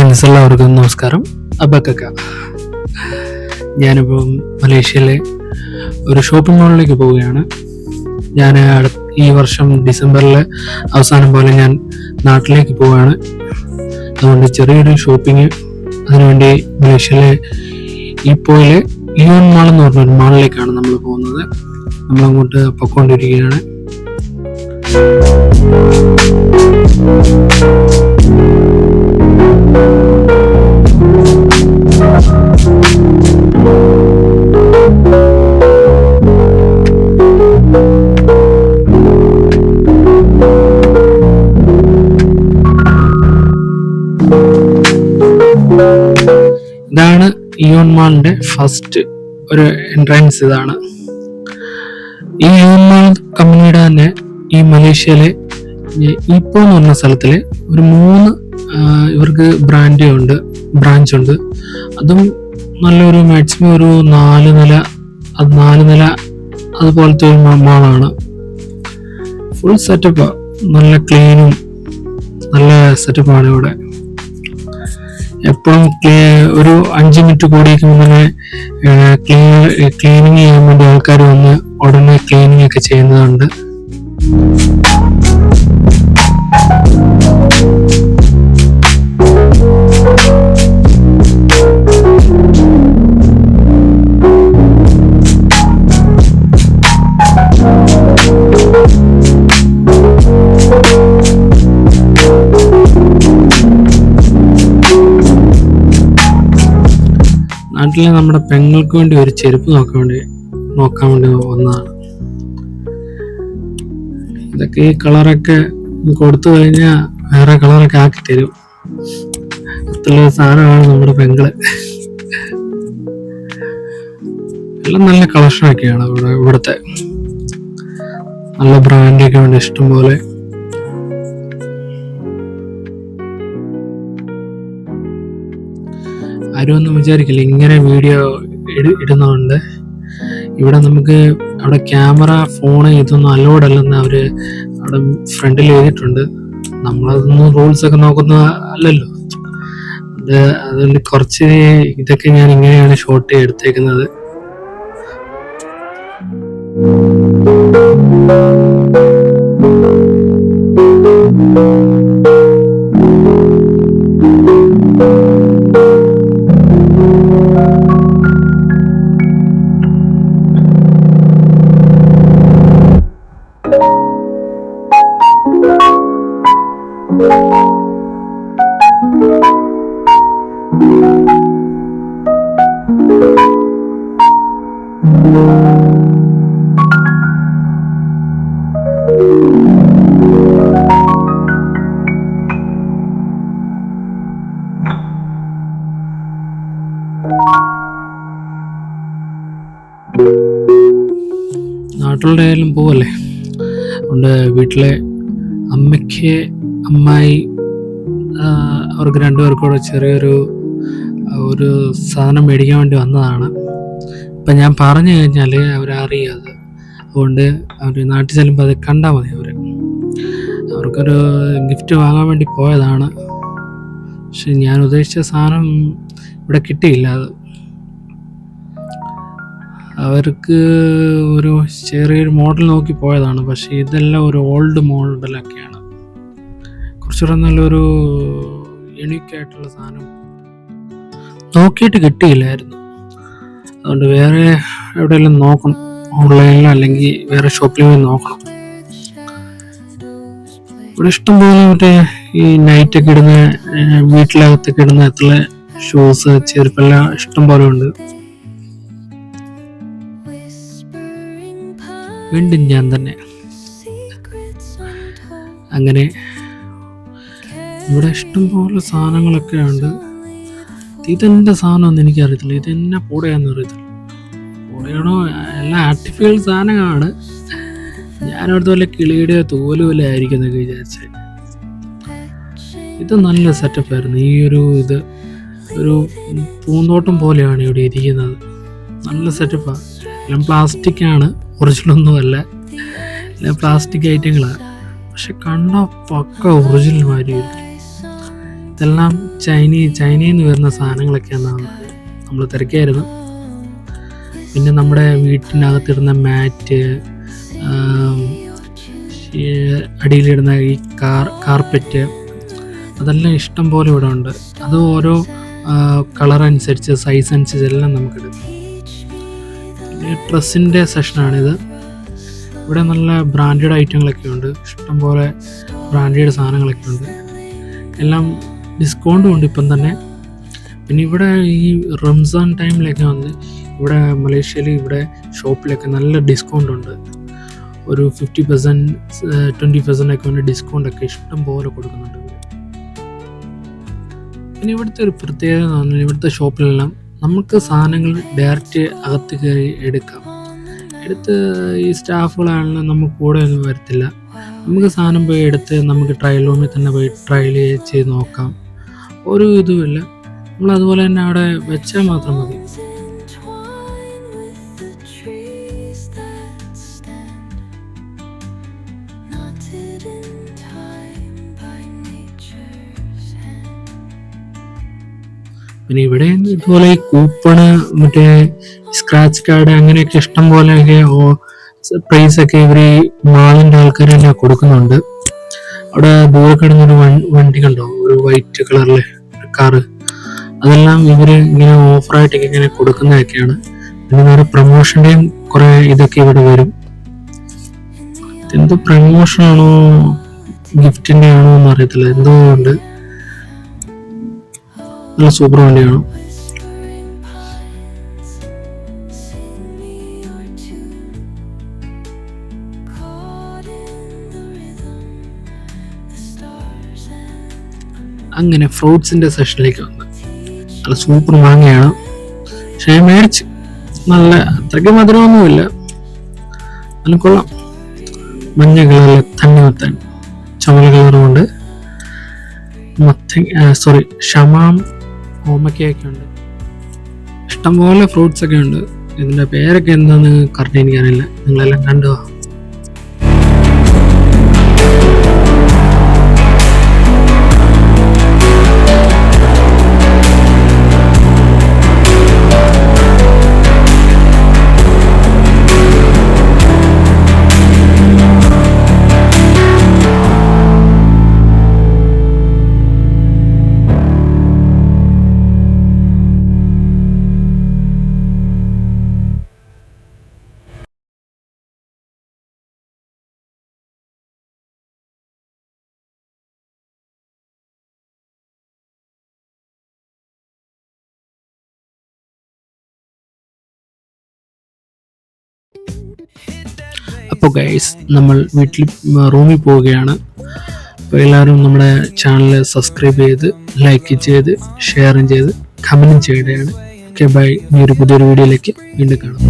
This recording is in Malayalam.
ഫ്രണ്ട്സ് എല്ലാവർക്കും നമസ്കാരം. അബക്കക്ക. ഞാനിപ്പോൾ മലേഷ്യയിലെ ഒരു ഷോപ്പിംഗ് മാളിലേക്ക് പോവുകയാണ്. ഞാൻ ഈ വർഷം ഡിസംബറിൽ അവസാനം പോലെ ഞാൻ നാട്ടിലേക്ക് പോവുകയാണ്. അതുകൊണ്ട് ചെറിയൊരു ഷോപ്പിംഗ് അതിനുവേണ്ടി മലേഷ്യയിലെ ഈപ്പോയിലെ ലിയോൺ മാൾ എന്ന് പറഞ്ഞൊരു മാളിലേക്കാണ് നമ്മൾ പോകുന്നത്. നമ്മളങ്ങോട്ട് പൊയ്ക്കൊണ്ടിരിക്കുകയാണ്. ഇതാണ് ഇയോൺ മാളിന്റെ ഫസ്റ്റ് ഒരു എൻട്രൻസ്. ഇതാണ് ഈ ഇയോൺ മാൾ കമ്പനിയുടെ തന്നെ ഈ മലേഷ്യയിലെ ഈപ്പോ എന്ന് പറഞ്ഞ സ്ഥലത്തില് ഒരു 3 ഇവർക്ക് ബ്രാഞ്ച് ഉണ്ട്. അതും നല്ലൊരു മാക്സിമം ഒരു 4 നില അതുപോലത്തെ ഒരു മാളാണ്. ഫുൾ സെറ്റപ്പ്, നല്ല ക്ലീനും നല്ല സെറ്റപ്പാണ് ഇവിടെ. എപ്പോഴും ഒരു 5 മിനിറ്റ് കൂടിയിരിക്കുമ്പോൾ തന്നെ ക്ലീനിങ് ചെയ്യാൻ വേണ്ടി ആൾക്കാർ വന്ന് ഉടനെ ക്ലീനിങ് ഒക്കെ ചെയ്യുന്നതുണ്ട്. നാട്ടിലെ നമ്മുടെ പെങ്ങൾക്ക് വേണ്ടി ഒരു ചെരുപ്പ് നോക്കാൻ വേണ്ടി വന്നതാണ്. ഇതൊക്കെ ഈ കളറൊക്കെ കൊടുത്തു കഴിഞ്ഞാൽ വേറെ കളറൊക്കെ ആക്കി തരും. അത്രയുള്ള സാധനമാണ് നമ്മുടെ പെങ്ങള്. എല്ലാം നല്ല കളക്ഷനൊക്കെയാണ് ഇവിടുത്തെ. നല്ല ബ്രാൻഡൊക്കെ ഉണ്ട് ഇഷ്ടം പോലെ. ആരും ഒന്നും വിചാരിക്കില്ല ഇങ്ങനെ വീഡിയോ ഇടുന്നതുകൊണ്ട്. ഇവിടെ നമുക്ക് അവിടെ ക്യാമറ, ഫോണ് ഇതൊന്നും അലൗഡ് അല്ലെന്ന് അവര് അവിടെ ഫ്രണ്ടിൽ എഴുതിയിട്ടുണ്ട്. നമ്മളതൊന്നും റൂൾസ് ഒക്കെ നോക്കുന്ന അല്ലല്ലോ. അതുകൊണ്ട് കുറച്ച് ഇതൊക്കെ ഞാൻ ഇങ്ങനെയാണ് ഷോട്ട് എടുത്തേക്കുന്നത്. നാട്ടിലുള്ള ആയാലും പോവല്ലേ. അതുകൊണ്ട് വീട്ടിലെ അമ്മയ്ക്ക്, അമ്മായി, അവർക്ക് 2 പേർക്കൂടെ ചെറിയൊരു സാധനം മേടിക്കാൻ വേണ്ടി വന്നതാണ്. ഇപ്പം ഞാൻ പറഞ്ഞു കഴിഞ്ഞാൽ അവരറിയാതെ, അതുകൊണ്ട് അവർ നാട്ടിൽ ചെല്ലുമ്പോൾ അത് കണ്ടാൽ മതി. അവർക്കൊരു ഗിഫ്റ്റ് വാങ്ങാൻ വേണ്ടി പോയതാണ്. പക്ഷെ ഞാൻ ഉദ്ദേശിച്ച സാധനം ഇവിടെ കിട്ടിയില്ല. അവർക്ക് ഒരു ചെറിയൊരു മോഡൽ നോക്കി പോയതാണ്. പക്ഷെ ഇതെല്ലാം ഒരു ഓൾഡ് മോഡലൊക്കെയാണ്. കുറച്ചുകൂടെ നല്ലൊരു യുണീക്കായിട്ടുള്ള സാധനം നോക്കിയിട്ട് കിട്ടിയില്ലായിരുന്നു. അതുകൊണ്ട് വേറെ എവിടെയെങ്കിലും നോക്കണം, ഓൺലൈനിലോ അല്ലെങ്കിൽ വേറെ ഷോപ്പിൽ പോയി നോക്കണം. ഇവിടെ ഇഷ്ടംപോലെ മറ്റേ ഈ നൈറ്റൊക്കെ ഇടുന്ന, വീട്ടിലകത്തൊക്കെ ഇടുന്ന എത്ര ഷൂസ്, ചെരുപ്പെല്ലാം ഇഷ്ടംപോലെ ഉണ്ട്. വീണ്ടും ഞാൻ തന്നെ അങ്ങനെ ഇവിടെ ഇഷ്ടംപോലെ സാധനങ്ങളൊക്കെ ഉണ്ട്. ഇതെന്റെ സാധനമൊന്നും എനിക്കറിയത്തില്ല. ഇതെന്നെ പൂടയാന്ന് അറിയത്തില്ല. പൂടയാണോ, എല്ലാം ആർട്ടിഫിഷ്യൽ സാധനങ്ങളാണ്. ഞാനവിടുത്തെ വല്ല കിളിയുടെ തോല് പോലെ ആയിരിക്കും എന്നൊക്കെ വിചാരിച്ചത്. ഇത് നല്ല സെറ്റപ്പായിരുന്നു. ഇത് ഒരു പൂന്തോട്ടം പോലെയാണ് ഇവിടെ ഇരിക്കുന്നത്. നല്ല സെറ്റപ്പാണ്. എല്ലാം പ്ലാസ്റ്റിക് ആണ്, ഒറിജിനലൊന്നും അല്ല. എല്ലാം പ്ലാസ്റ്റിക് ഐറ്റങ്ങളാണ്. പക്ഷെ കണ്ട പക്ക ഒറിജിനൽ മാതിരി. ഇതെല്ലാം ചൈനയിൽ നിന്ന് വരുന്ന സാധനങ്ങളൊക്കെയാണ് നമ്മൾ തിരക്കിയായിരുന്നു. പിന്നെ നമ്മുടെ വീട്ടിനകത്തിടുന്ന മാറ്റ്, അടിയിലിടുന്ന ഈ കാർപ്പറ്റ്, അതെല്ലാം ഇഷ്ടം പോലെ ഇവിടെ ഉണ്ട്. അത് ഓരോ കളർ അനുസരിച്ച്, സൈസ് അനുസരിച്ച് എല്ലാം നമുക്കെടുക്കാം. പിന്നെ ഡ്രസ്സിൻ്റെ സെഷനാണിത്. ഇവിടെ നല്ല ബ്രാൻഡഡ് ഐറ്റങ്ങളൊക്കെ ഉണ്ട്, ഇഷ്ടംപോലെ ബ്രാൻഡഡ് സാധനങ്ങളൊക്കെ ഉണ്ട്. എല്ലാം ഡിസ്കൗണ്ടും ഉണ്ട് ഇപ്പം തന്നെ. പിന്നെ ഇവിടെ ഈ റംസാൻ ടൈമിലൊക്കെ വന്ന് ഇവിടെ മലേഷ്യയിൽ ഇവിടെ ഷോപ്പിലൊക്കെ നല്ല ഡിസ്കൗണ്ട് ഉണ്ട്. ഒരു 50%, 20% ഒക്കെ ഉണ്ട് ഡിസ്കൗണ്ടൊക്കെ ഇഷ്ടം പോലെ കൊടുക്കുന്നുണ്ട്. പിന്നെ ഇവിടുത്തെ ഒരു പ്രത്യേകത എന്ന് പറഞ്ഞാൽ ഇവിടുത്തെ ഷോപ്പിലെല്ലാം നമുക്ക് സാധനങ്ങൾ ഡയറക്റ്റ് അകത്ത് കയറി എടുക്കാം. ഈ സ്റ്റാഫുകളാണെങ്കിലും നമുക്ക് കൂടെ ഒന്നും വരത്തില്ല. നമുക്ക് സാധനം പോയി എടുത്ത് നമുക്ക് ട്രയൽ റൂമിൽ തന്നെ പോയി ട്രയൽ ചെയ്ത് നോക്കാം. ഒരു ഇതുമില്ല, നമ്മൾ അതുപോലെ തന്നെ അവിടെ വെച്ചാൽ മാത്രം മതി. പിന്നെ ഇവിടെ ഇതുപോലെ കൂപ്പണ്, മറ്റേ സ്ക്രാച്ച് കാർഡ്, അങ്ങനെയൊക്കെ ഇഷ്ടം പോലെയൊക്കെ പ്രൈസൊക്കെ ഇവർ മാളിൻ്റെ ആൾക്കാർ തന്നെ കൊടുക്കുന്നുണ്ട്. അവിടെ ദൂരെ കിടന്നൊരു വണ്ടി കണ്ടോ, ഒരു വൈറ്റ് കളറിലെ കാറ്, അതെല്ലാം ഇവർ ഇങ്ങനെ ഓഫറായിട്ടൊക്കെ ഇങ്ങനെ കൊടുക്കുന്നതൊക്കെയാണ്. പിന്നെ വേറെ പ്രൊമോഷൻ്റെയും കുറേ ഇതൊക്കെ ഇവിടെ വരും. എന്തോ പ്രൊമോഷനാണോ ഗിഫ്റ്റിൻ്റെ ആണോ എന്ന് അറിയത്തില്ല, എന്തോ ഉണ്ട്. നല്ല സൂപ്പർ വണ്ടിയാണ്. അങ്ങനെ ഫ്രൂട്ട്സിന്റെ സെഷനിലേക്ക് വന്ന് നല്ല സൂപ്പർ മാങ്ങയാണ്. പക്ഷേ മേടിച്ച് നല്ല അത്രയ്ക്ക് മധുരമൊന്നുമില്ല, നല്ല കൊള്ളാം. മഞ്ഞ കളറിലെ തണ്ണിമത്തൻ, ചുമല കളറുമുണ്ട്, ഷമാം, ഓമക്കയൊക്കെ ഉണ്ട്. ഇഷ്ടംപോലെ ഫ്രൂട്ട്സ് ഒക്കെ ഉണ്ട്. ഇതിന്റെ പേരൊക്കെ എന്താന്ന് കറക്റ്റ് എനിക്കറിയില്ല, നിങ്ങളെല്ലാം കണ്ടോ? അപ്പോൾ ഗൈസ്, നമ്മൾ റൂമിൽ പോവുകയാണ്. അപ്പോൾ എല്ലാവരും നമ്മുടെ ചാനൽ സബ്സ്ക്രൈബ് ചെയ്ത്, ലൈക്ക് ചെയ്ത്, ഷെയറും ചെയ്ത്, കമൻറ്റും ചെയ്യുകയാണ്. Okay, bye. ഈ ഒരു പുതിയൊരു വീഡിയോയിലേക്ക് വീണ്ടും കാണാം.